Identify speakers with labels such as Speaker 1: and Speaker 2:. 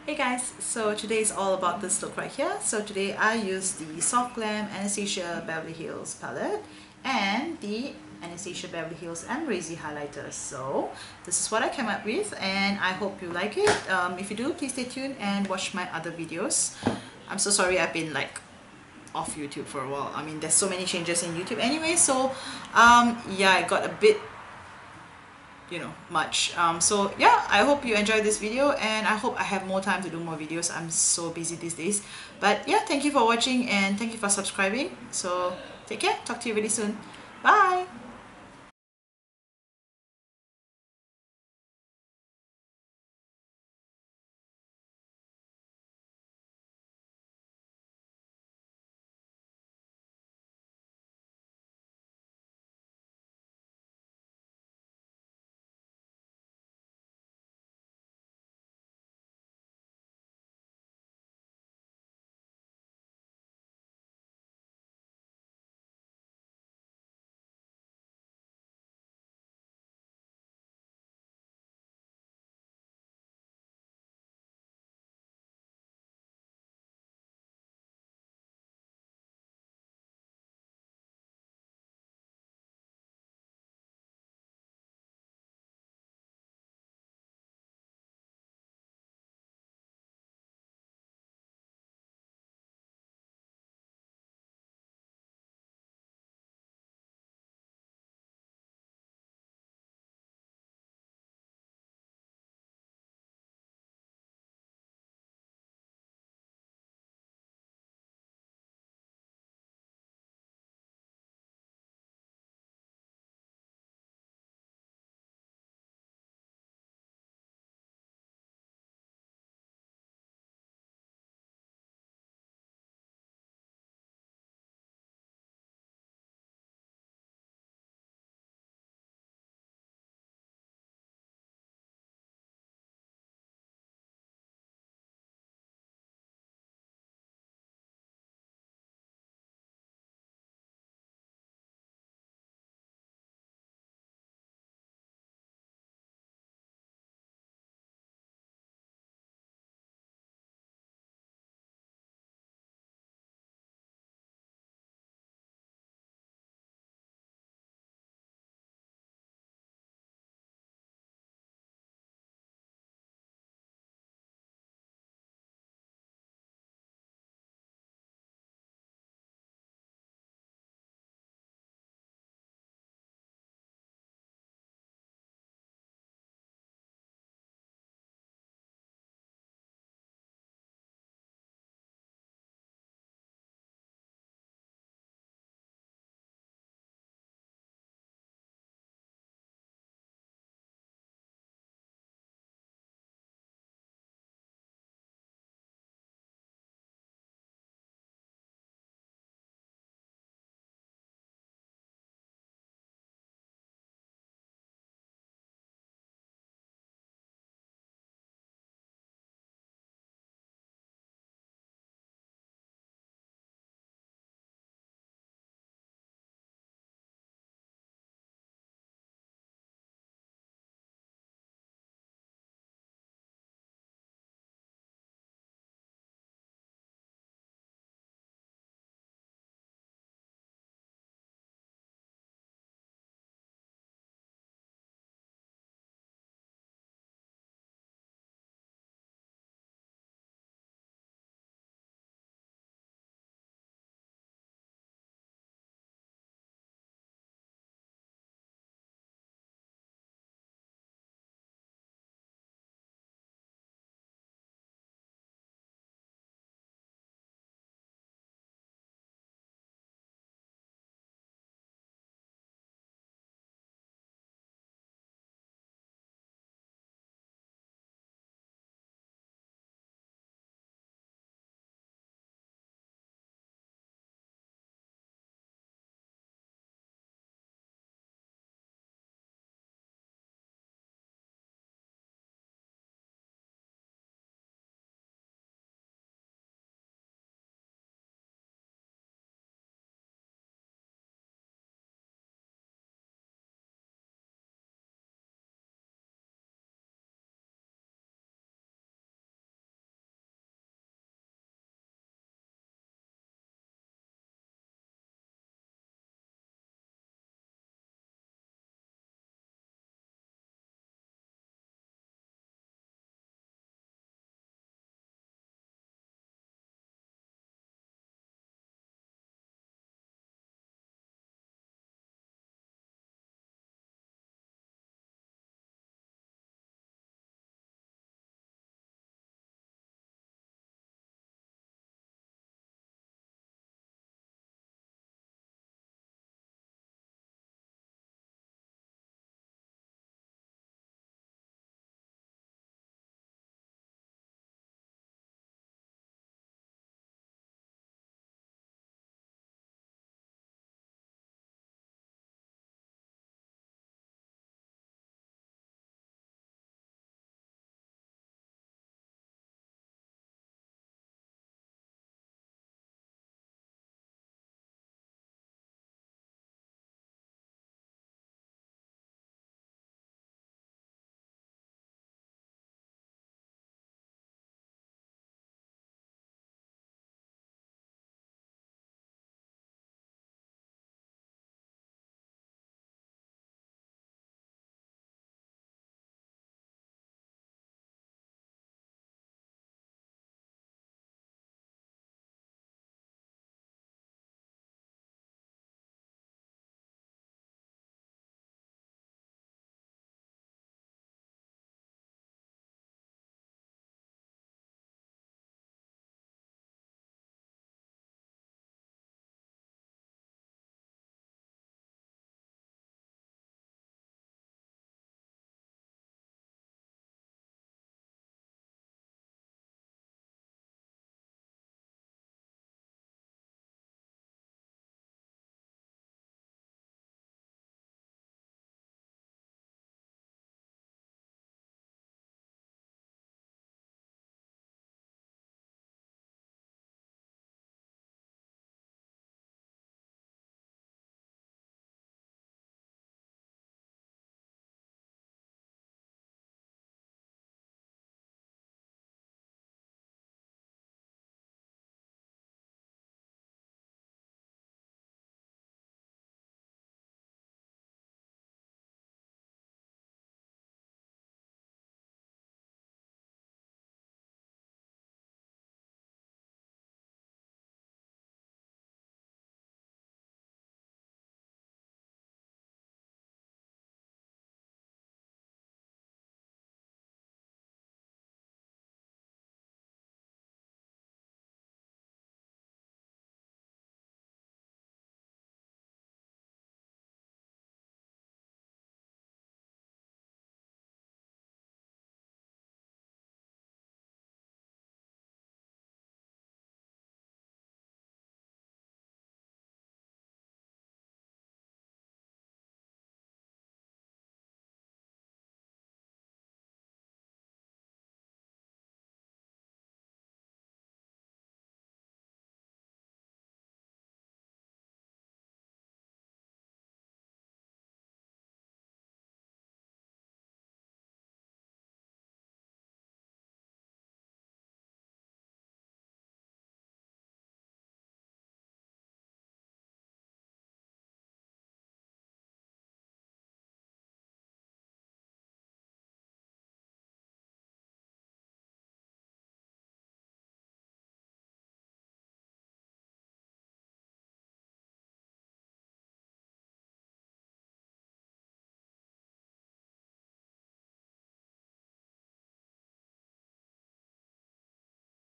Speaker 1: Hey guys, so today is all about this look right here. So today I use the Soft Glam Anastasia Beverly Hills palette and the Anastasia Beverly Hills and Crazy highlighters. So this is what I came up with and I hope you like it. If you do, please stay tuned and watch my other videos. I'm so sorry I've been like off YouTube for a while. I mean, there's so many changes in YouTube anyway, so yeah, I got a bit much. So yeah, I hope you enjoyed this video and I hope I have more time to do more videos. I'm so busy these days, but yeah, thank you for watching and thank you for subscribing. So take care, talk to you really soon. Bye.